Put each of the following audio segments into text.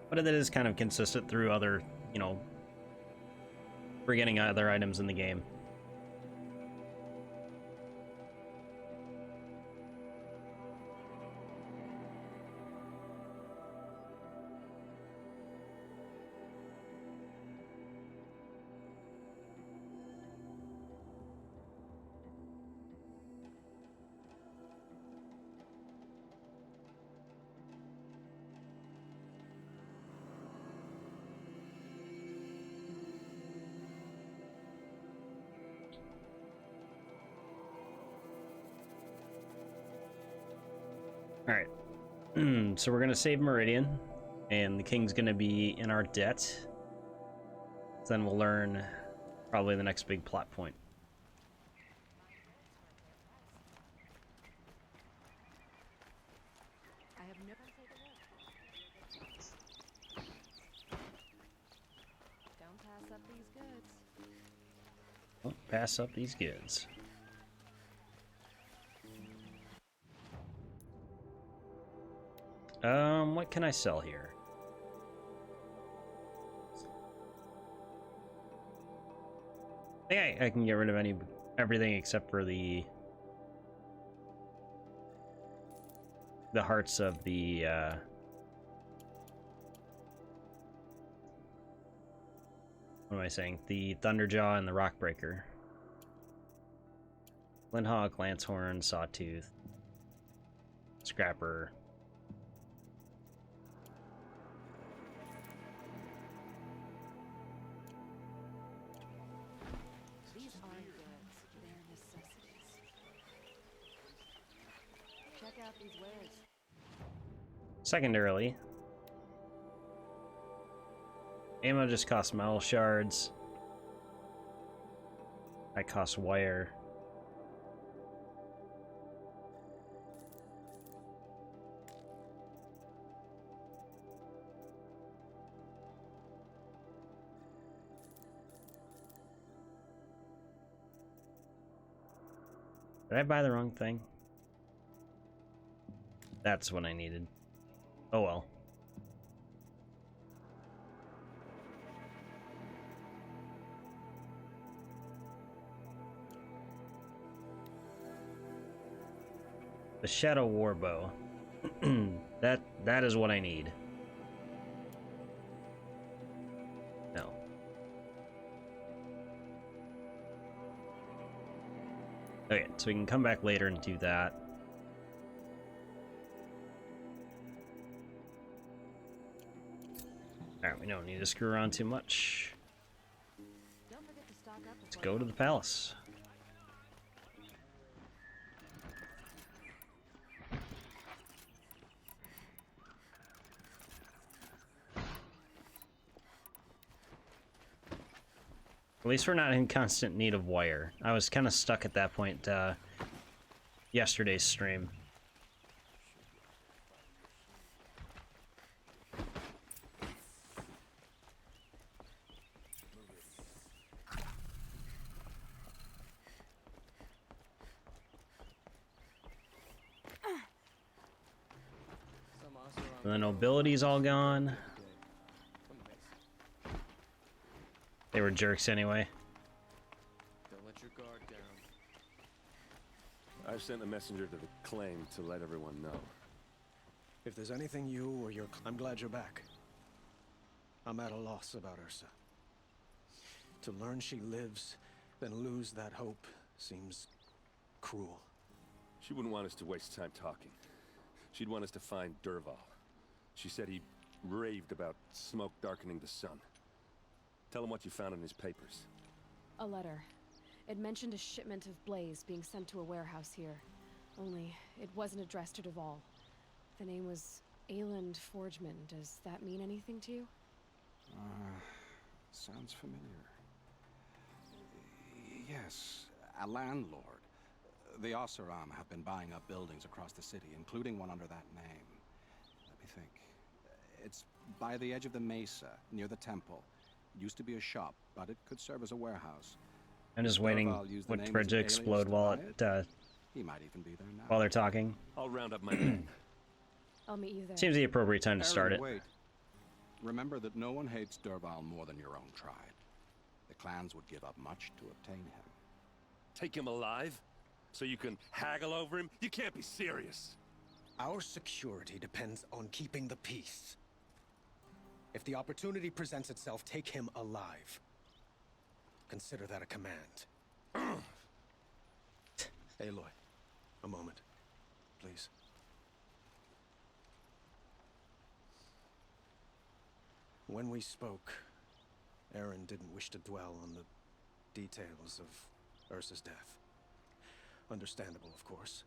But it is kind of consistent through other, you know, forgetting other items in the game. All right, so we're gonna save Meridian, and the king's gonna be in our debt. Then we'll learn probably the next big plot point. I have no. Don't pass up these goods. Don't pass up these goods. What can I sell here? I think I can get rid of everything except for the hearts of the what am I saying? The Thunderjaw and the Rockbreaker. Flinthawk, Lancehorn, Sawtooth, Scrapper. These aren't goods, they're necessities. Check out these wares. Secondarily, ammo just costs metal shards. I cost wire. Did I buy the wrong thing? That's what I needed. Oh well. The Shadow Warbow. that is what I need. No. Okay, so we can come back later and do that. Alright, we don't need to screw around too much. Don't forget to stock up. Let's go to the palace. At least we're not in constant need of wire. I was kind of stuck at that point yesterday's stream. The nobility's all gone. They were jerks anyway. Don't let your guard down. I've sent a messenger to the claim to let everyone know. If there's anything you or your... I'm glad you're back. I'm at a loss about Ursa. To learn she lives, then lose that hope, seems cruel. She wouldn't want us to waste time talking. She'd want us to find Dervahl. She said he raved about smoke darkening the sun. Tell him what you found in his papers. A letter. It mentioned a shipment of blaze being sent to a warehouse here. Only, it wasn't addressed to Dervahl. The name was Ayland Forgeman. Does that mean anything to you? Sounds familiar. Yes, a landlord. The Oseram have been buying up buildings across the city, including one under that name. Let me think. It's by the edge of the mesa, near the temple. Used to be a shop, but it could serve as a warehouse. I'm just waiting for it to explode while He might even be there now. while they're talking. I'll round up my men. I'll meet you there. Seems the appropriate time to start it. Wait. Remember that no one hates Dervahl more than your own tribe. The clans would give up much to obtain him. Take him alive? So you can haggle over him? You can't be serious. Our security depends on keeping the peace. If the opportunity presents itself, take him alive. Consider that a command. Aloy, a moment, please. When we spoke, Eren didn't wish to dwell on the details of Ursa's death. Understandable, of course.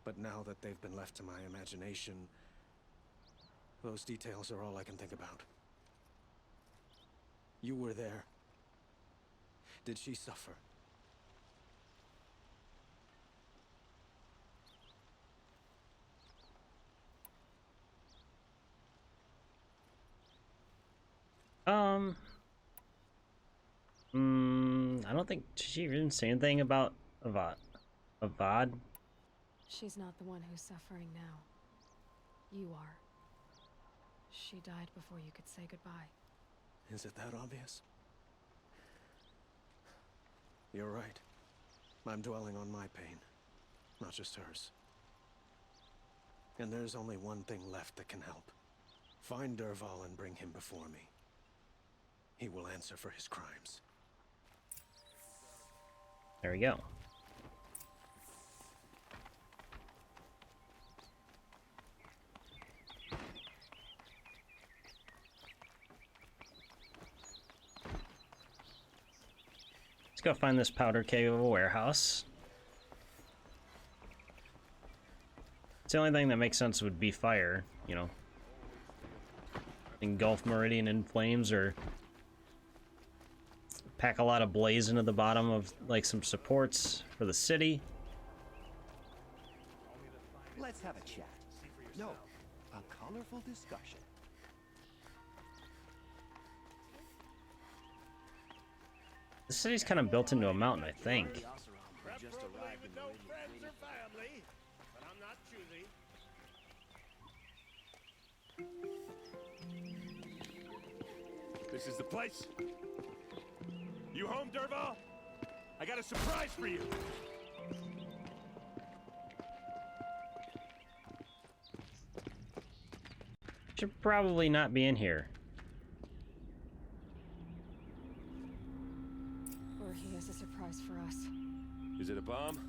But now that they've been left to my imagination, those details are all I can think about. You were there. Did she suffer? I don't think she didn't say anything about Avad. She's not the one who's suffering now. You are. She died before you could say goodbye. Is it that obvious? You're right. I'm dwelling on my pain, not just hers. And there's only one thing left that can help. Find Dervahl and bring him before me. He will answer for his crimes. There we go. Let's go find this powder keg of a warehouse. It's the only thing that makes sense would be fire, you know. Engulf Meridian in flames, or pack a lot of blaze into the bottom of, like, some supports for the city. Let's have a chat. No, a colorful discussion. The city's kind of built into a mountain, I think. This is the place. You home, Dervahl? I got a surprise for you. Should probably not be in here. Or he has a surprise for us. Is it a bomb?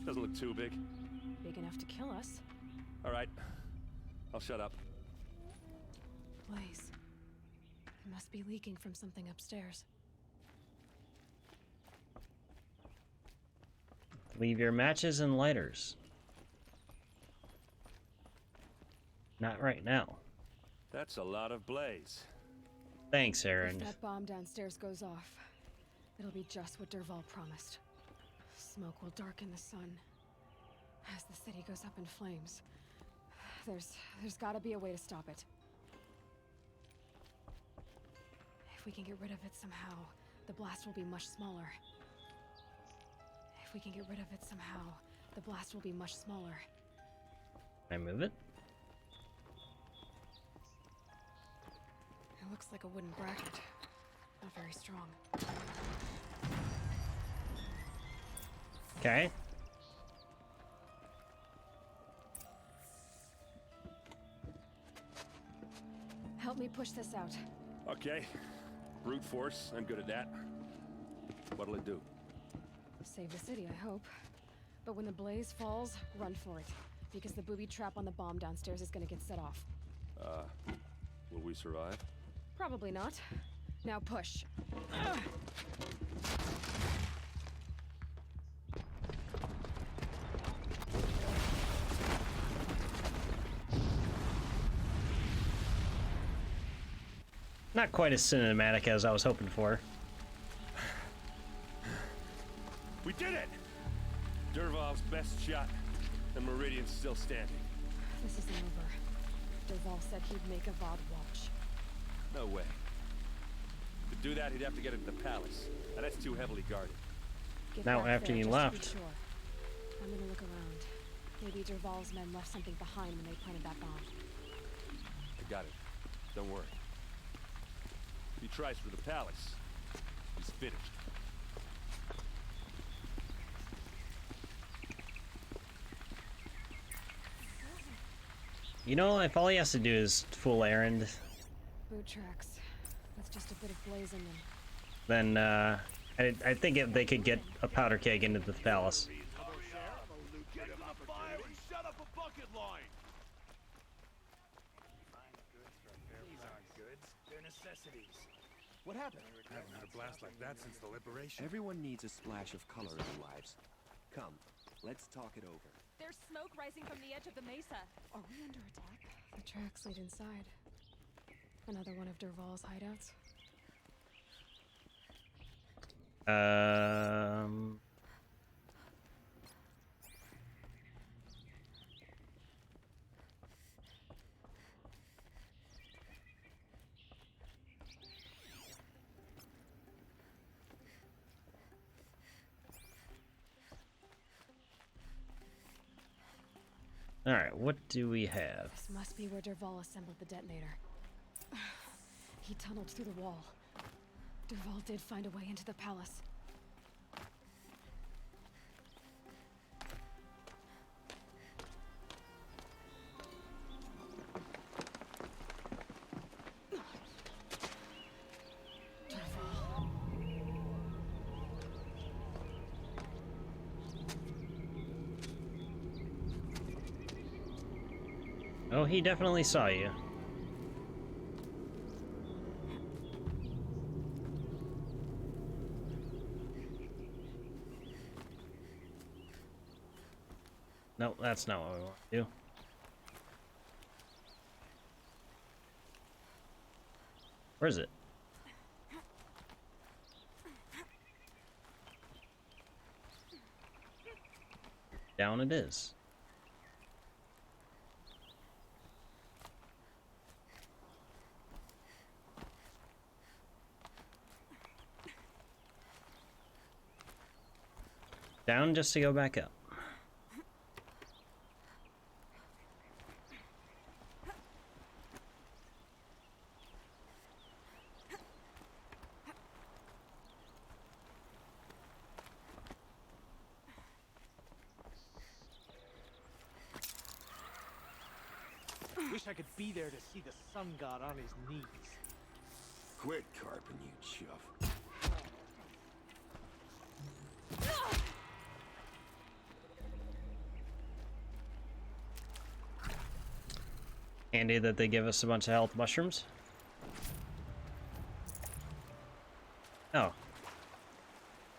Doesn't look too big. Big enough to kill us. All right. I'll shut up. Blaze. It must be leaking from something upstairs. Leave your matches and lighters. Not right now. That's a lot of blaze. Thanks, Eren. If that bomb downstairs goes off, it'll be just what Dervahl promised. Smoke will darken the sun. As the city goes up in flames. There's gotta be a way to stop it. If we can get rid of it somehow, the blast will be much smaller. If we can get rid of it somehow, the blast will be much smaller. Can I move it? It looks like a wooden bracket. Not very strong. Okay. Help me push this out. Okay. Brute force. I'm good at that. What'll it do? Save the city, I hope. But when the blaze falls, run for it. Because the booby trap on the bomb downstairs is gonna get set off. Will we survive? Probably not. Now push. Not quite as cinematic as I was hoping for. We did it! Dervahl's best shot, and Meridian's still standing. This isn't over. Dervahl said he'd make Avad watch. No way. To do that, he'd have to get into the palace, and that's too heavily guarded. Get Now, back after there you just to be left. sure. I'm gonna look around. Maybe Dervahl's men left something behind when they planted that bomb. Got it. Don't worry. If he tries for the palace, he's finished. You know, if all he has to do is fool Erend, Boot tracks. That's just a bit of Blaze in them. then I think if they could get a powder keg into the palace. What happened? Haven't had a blast like that since the liberation. Everyone needs a splash of color in their lives. Come, let's talk it over. There's smoke rising from the edge of the mesa. Are we under attack? The tracks lead inside. Another one of Dervahl's hideouts. All right, what do we have? This must be where Dervahl assembled the detonator. He tunneled through the wall. Dervahl did find a way into the palace. Oh, he definitely saw you. No, that's not what we want to do. Where is it? Down it is. Down just to go back up. Wish I could be there to see the sun god on his knees. Quit carping, you chuff. Handy that they give us a bunch of health mushrooms. Oh.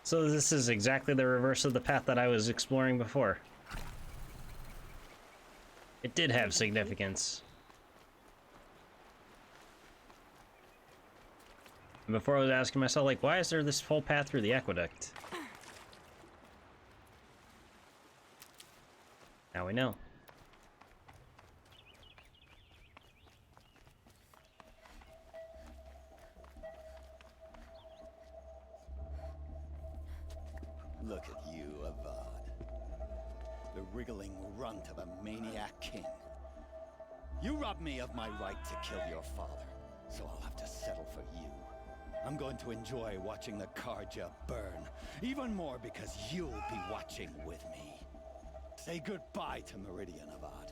So this is exactly the reverse of the path that I was exploring before. It did have significance. And before I was asking myself, like, why is there this whole path through the aqueduct? Now we know. Look at you, Avad. The wriggling runt of a maniac king. You robbed me of my right to kill your father, so I'll have to settle for you. I'm going to enjoy watching the Carja burn, even more because you'll be watching with me. Say goodbye to Meridian, Avad.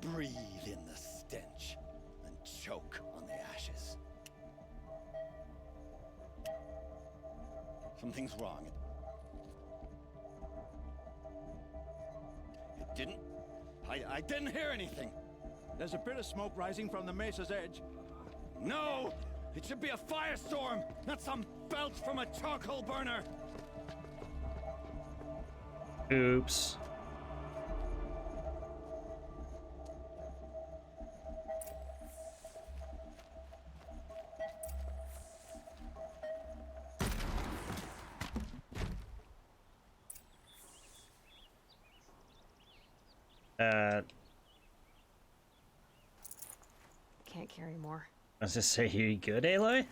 Breathe in the stench, and choke on the ashes. Something's wrong. It didn't? I didn't hear anything. There's a bit of smoke rising from the mesa's edge. No! It should be a firestorm, not some belch from a charcoal burner! Oops. Can't carry more. I was just say, you good, Aloy?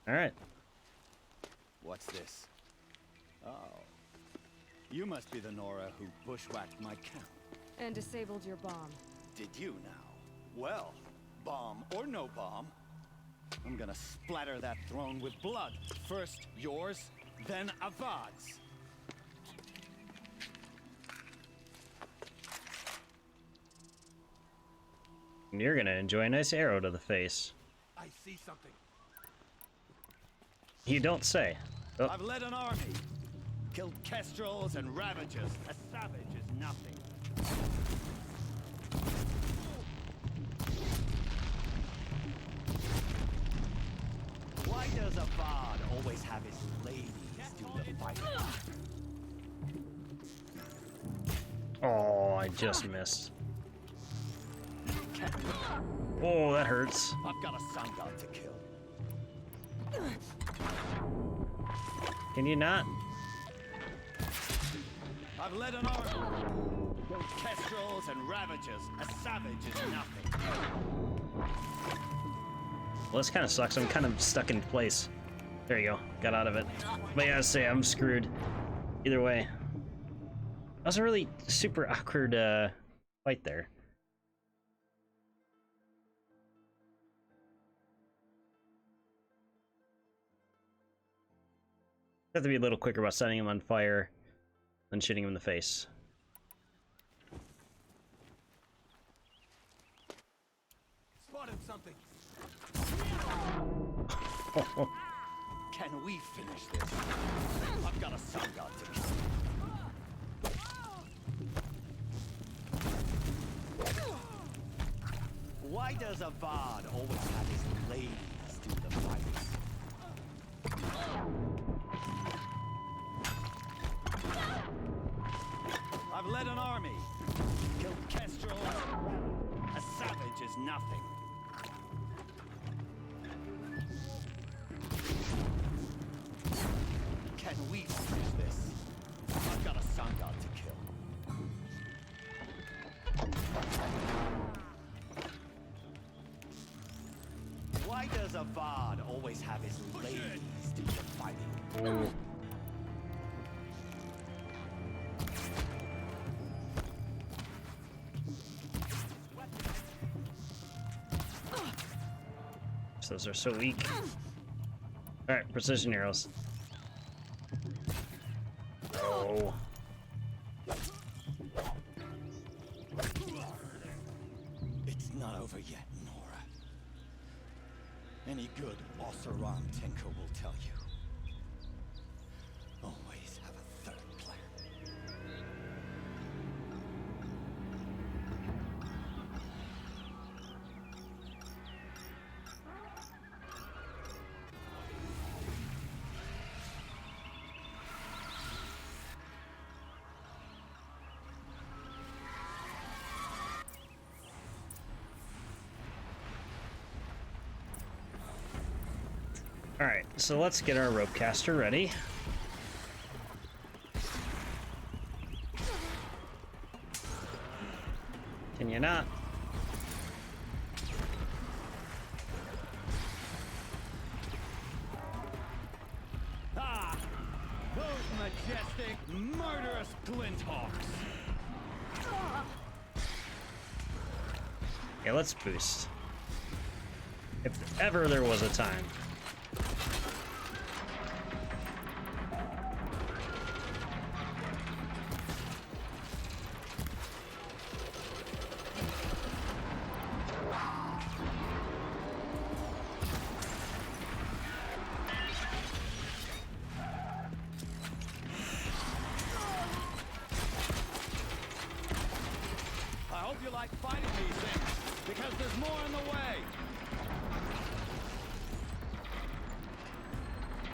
All right. What's this? Oh. You must be the Nora who bushwhacked my camp. And disabled your bomb. Did you now? Well, bomb or no bomb, I'm gonna splatter that throne with blood. First yours, then Avad's. You're gonna enjoy a nice arrow to the face. I see something. You don't say. Oh. I've led an army. Killed kestrels and ravagers. A savage is nothing. Why does Avad always have his ladies do the fighting? Oh, I just missed. Oh, that hurts. I've got a sun god to kill. Can you not? I've led an army. Killed kestrels and ravagers. A savage is nothing. Well, this kind of sucks. I'm kind of stuck in place. There you go. Got out of it. But yeah, I say I'm screwed. Either way. That was a really super awkward fight there. Have to be a little quicker about setting him on fire than shooting him in the face. Spotted something. Can we finish this? I've got a sun god to kill. Why does Avad always have his ladies do the fighting? I've led an army. Killed kestrels. A savage is nothing. Can we finish this? I've got a sun god to kill. Why does Avad always have his ladies do the fighting? Ooh. Those are so weak. Alright, precision arrows. Oh. It's not over yet, Nora. Any good Oseram tinker will tell you. Always have a third plan. Alright, so let's get our rope caster ready. Can you not? Ah! Those majestic, murderous glinthawks! Okay, let's boost. If ever there was a time. I hope you like fighting these things, because there's more in the way!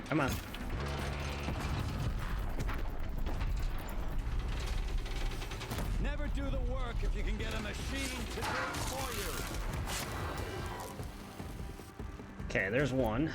Come on. Never do the work if you can get a machine to do it for you! Okay, there's one.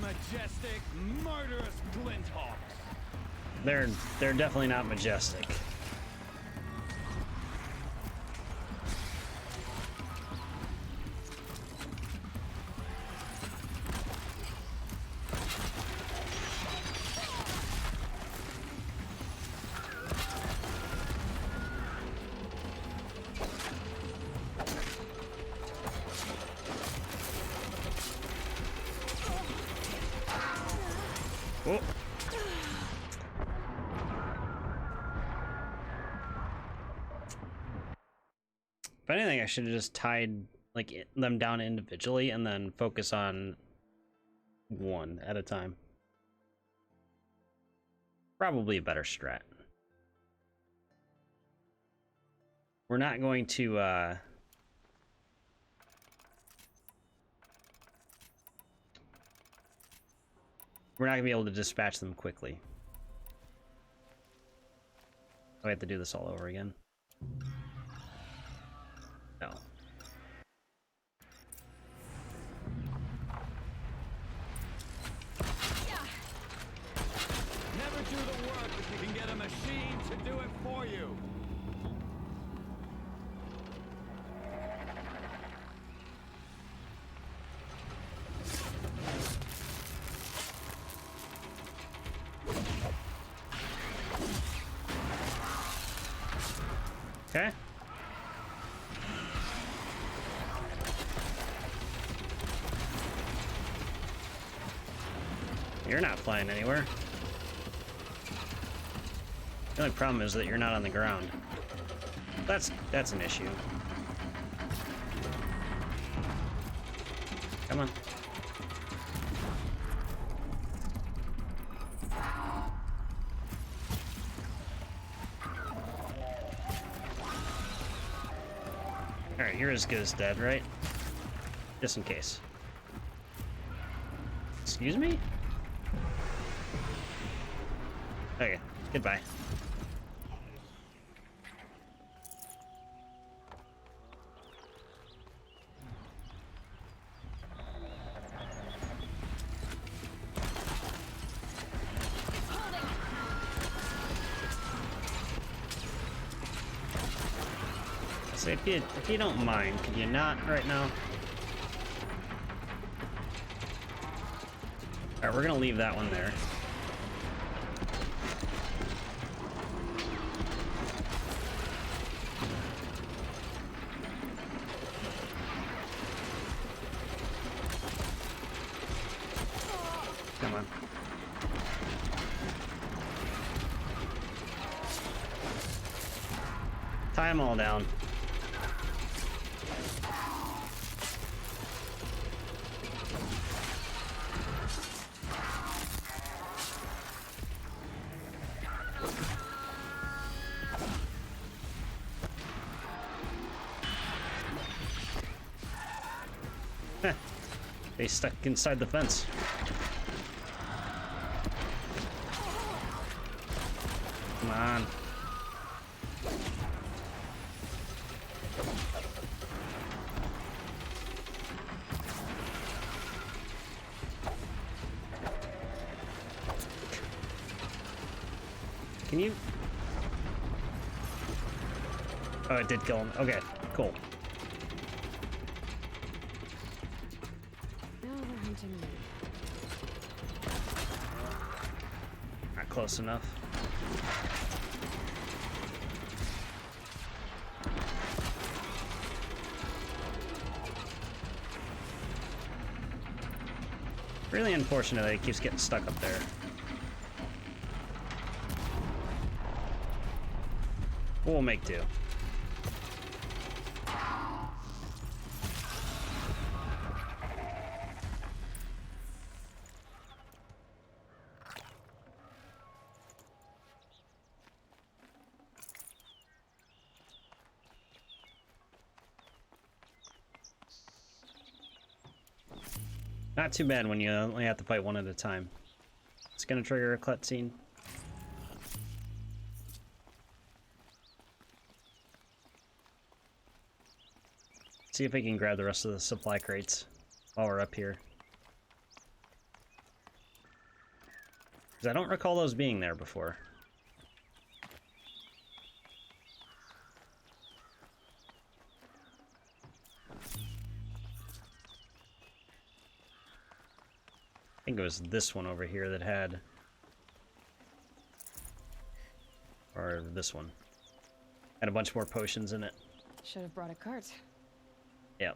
majestic, murderous Glinthawks. They're definitely not majestic. Oh. If anything, I should have just tied like them down individually and then focus on one at a time. Probably a better strat. We're not going to we're not gonna be able to dispatch them quickly. Oh, I have to do this all over again. No. Never do the work if you can get a machine to do it for you. Okay. You're not flying anywhere. The only problem is that you're not on the ground. That's an issue. Come on. Alright, you're as good as dead, right? Just in case. Excuse me? Okay, goodbye. So if you don't mind, could you not right now? Alright, we're gonna leave that one there. Come on. Tie them all down. They stuck inside the fence. Come on. Can you? Oh, it did kill him. Okay, cool. Not close enough. Really unfortunate that he keeps getting stuck up there. We'll make do. Not too bad when you only have to fight one at a time. It's gonna trigger a cutscene. See if we can grab the rest of the supply crates while we're up here. 'Cause I don't recall those being there before. I think it was this one over here that had... Or this one. Had a bunch more potions in it. Should have brought a cart. Yeah.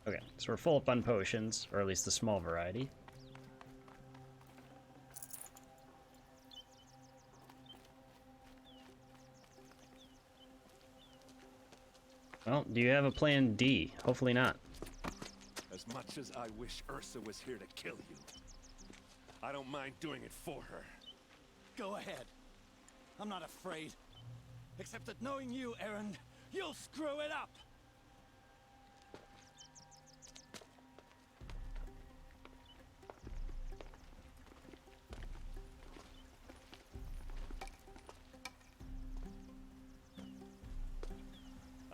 Okay, so we're full up on potions, or at least the small variety. Well, do you have a plan D? Hopefully not. As much as I wish Ursa was here to kill you, I don't mind doing it for her. Go ahead. I'm not afraid. Except that knowing you, Erend, you'll screw it up!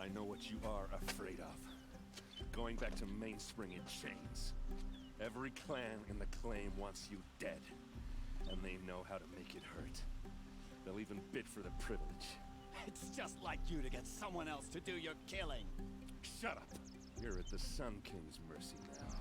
I know what you are afraid of. Going back to Mainspring in chains. Every clan in the claim wants you dead. And they know how to make it hurt. They'll even bid for the privilege. It's just like you to get someone else to do your killing. Shut up! You're at the Sun King's mercy now.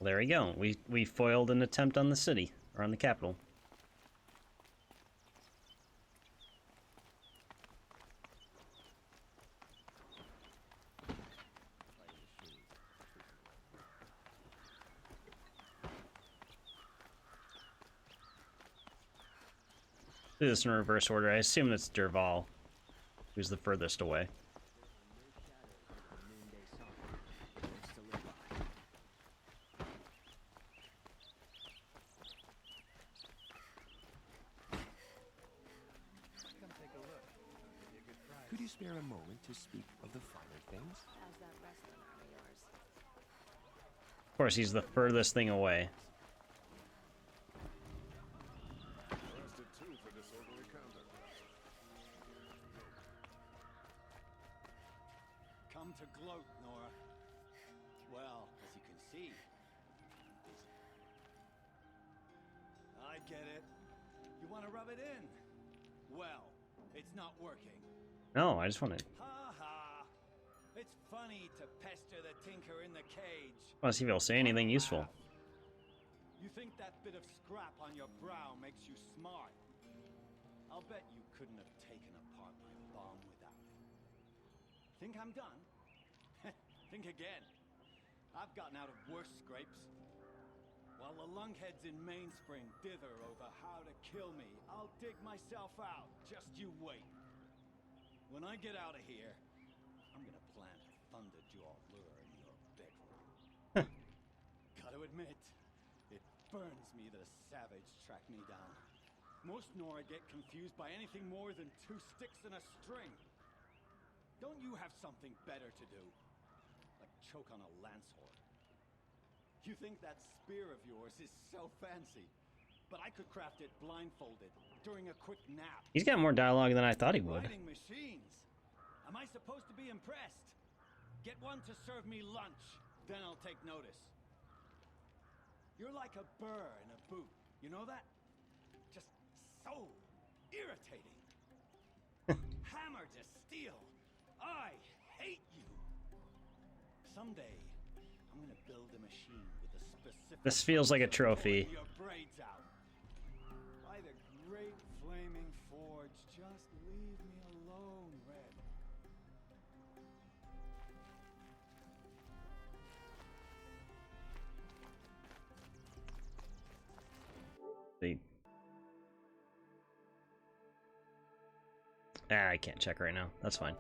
Well, there we go. We foiled an attempt on the city, or on the capital. Do this in reverse order. I assume it's Dervahl, who's the furthest away. Could you spare a moment to speak of the finer things? How's that wrestling arm of yours? Of course, he's the furthest thing away. Come to gloat, Nora. Well, as you can see, I get it. You want to rub it in? Well, it's not working. No, I just want to... Ha ha! It's funny to pester the tinker in the cage. want to see if he'll say anything useful. You think that bit of scrap on your brow makes you smart? I'll bet you couldn't have taken apart my bomb without it. Think I'm done? Think again. I've gotten out of worse scrapes. While the lunkheads in Mainspring dither over how to kill me, I'll dig myself out. Just you wait. When I get out of here, I'm gonna plant a Thunderjaw lure in your bedroom. Gotta admit, it burns me that a savage tracked me down. Most Nora get confused by anything more than two sticks and a string. Don't you have something better to do? Like choke on a lance horn. You think that spear of yours is so fancy, but I could craft it blindfolded during a quick nap. He's got more dialogue than I thought he would. Riding machines. Am I supposed to be impressed? Get one to serve me lunch, then I'll take notice. You're like a burr in a boot. You know that? Just so irritating. Hammer to steel. I hate you. Someday, I'm gonna build a machine with a specific... This feels like a trophy. Your braids out. By the great flaming forge, just leave me alone, Red. I can't check right now. That's fine.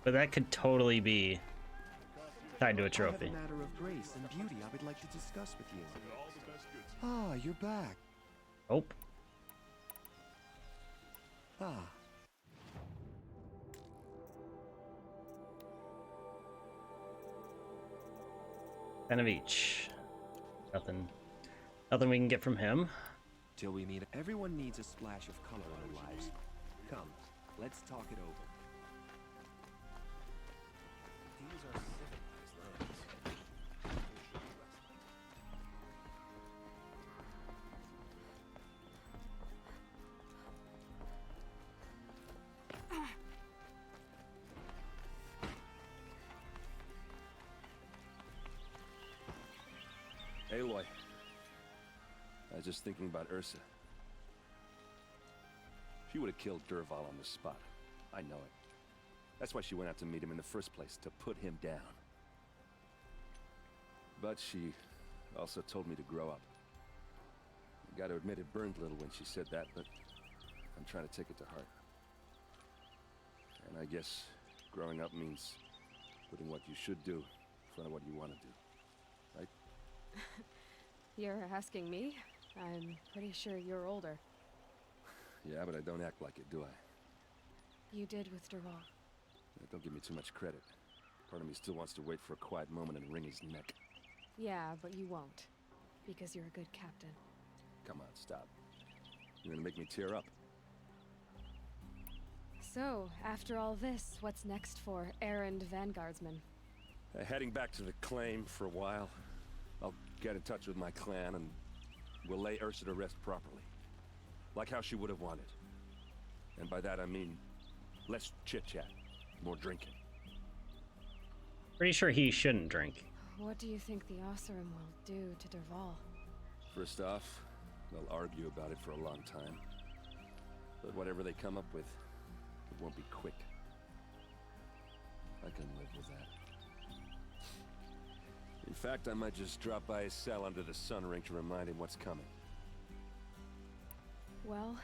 But that could totally be Tied to a I trophy. have a matter of grace and beauty I would like to discuss with you. Ah, you're back. Oh. Ah. Kind of each. Nothing we can get from him. Till we meet, everyone needs a splash of color in their lives. Come, let's talk it over. These are civilized lands. Aloy. I was just thinking about Ursa. She would have killed Dervahl on the spot. I know it. That's why she went out to meet him in the first place, to put him down. But she also told me to grow up. I gotta admit it burned a little when she said that, but I'm trying to take it to heart. And I guess growing up means putting what you should do in front of what you want to do. Right? You're asking me? I'm pretty sure you're older. Yeah, but I don't act like it, do I? You did with Dervahl. Don't give me too much credit. Part of me still wants to wait for a quiet moment and wring his neck. Yeah, but you won't. Because you're a good captain. Come on, stop. You're gonna make me tear up. So, after all this, what's next for Errand Vanguardsman? Heading back to the claim for a while. I'll get in touch with my clan and we'll lay Ursa to rest properly. Like how she would have wanted. And by that I mean less chit-chat, more drinking. Pretty sure he shouldn't drink. What do you think the Oseram will do to Dervahl? First off, they'll argue about it for a long time. But whatever they come up with, it won't be quick. I can live with that. In fact, I might just drop by his cell under the sun ring to remind him what's coming. Well...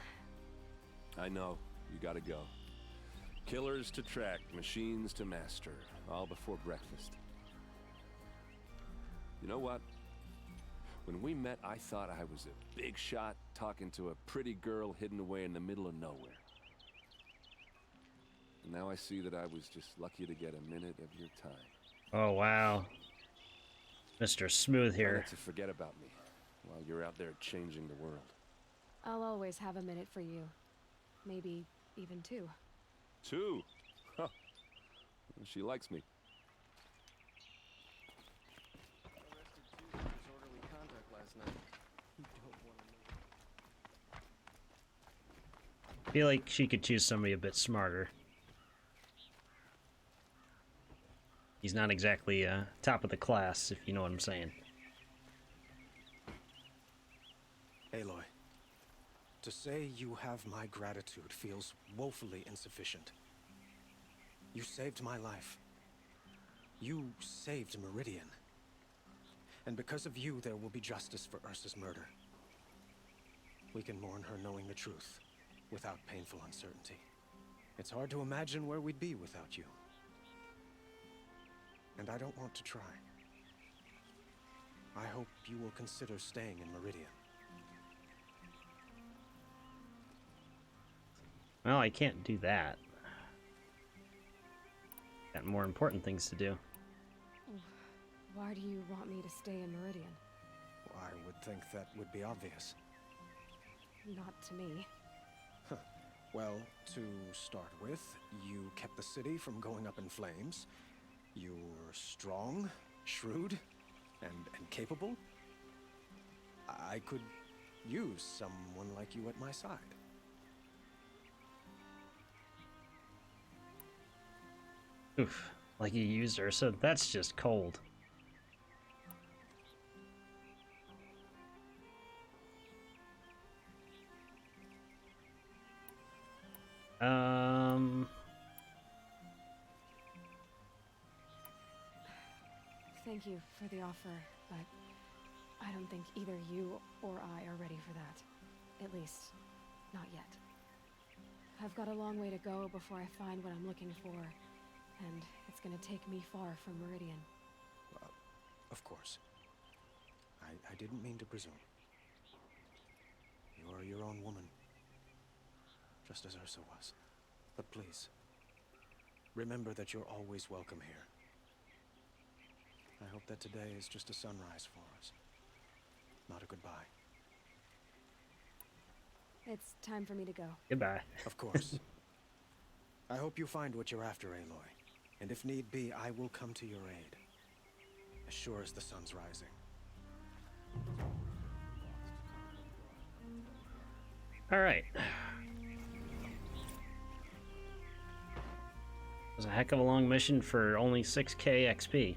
I know. You gotta go. Killers to track, machines to master. All before breakfast. You know what? When we met, I thought I was a big shot talking to a pretty girl hidden away in the middle of nowhere. And now I see that I was just lucky to get a minute of your time. Oh, wow. Mr. Smooth Try here. not to forget about me while you're out there changing the world. I'll always have a minute for you. Maybe even two. Two? Huh. She likes me. Disorderly conduct last night. You don't want to know. I feel like she could choose somebody a bit smarter. He's not exactly top of the class, if you know what I'm saying. Aloy, to say you have my gratitude feels woefully insufficient. You saved my life. You saved Meridian. And because of you, there will be justice for Ursa's murder. We can mourn her knowing the truth, without painful uncertainty. It's hard to imagine where we'd be without you. And I don't want to try. I hope you will consider staying in Meridian. Well, I can't do that. Got more important things to do. Why do you want me to stay in Meridian? I would think that would be obvious. Not to me. Huh. Well, to start with, you kept the city from going up in flames. You're strong, shrewd, and capable. I could use someone like you at my side. Oof. Like you used her, so that's just cold. Thank you for the offer, but I don't think either you or I are ready for that. At least, not yet. I've got a long way to go before I find what I'm looking for, and it's gonna take me far from Meridian. Of course. I didn't mean to presume. You are your own woman, just as Ursa was. But please, remember that you're always welcome here. I hope that today is just a sunrise for us, not a goodbye. It's time for me to go. Goodbye. Of course. I hope you find what you're after, Aloy. And if need be, I will come to your aid. As sure as the sun's rising. Alright. It was a heck of a long mission for only 6k XP.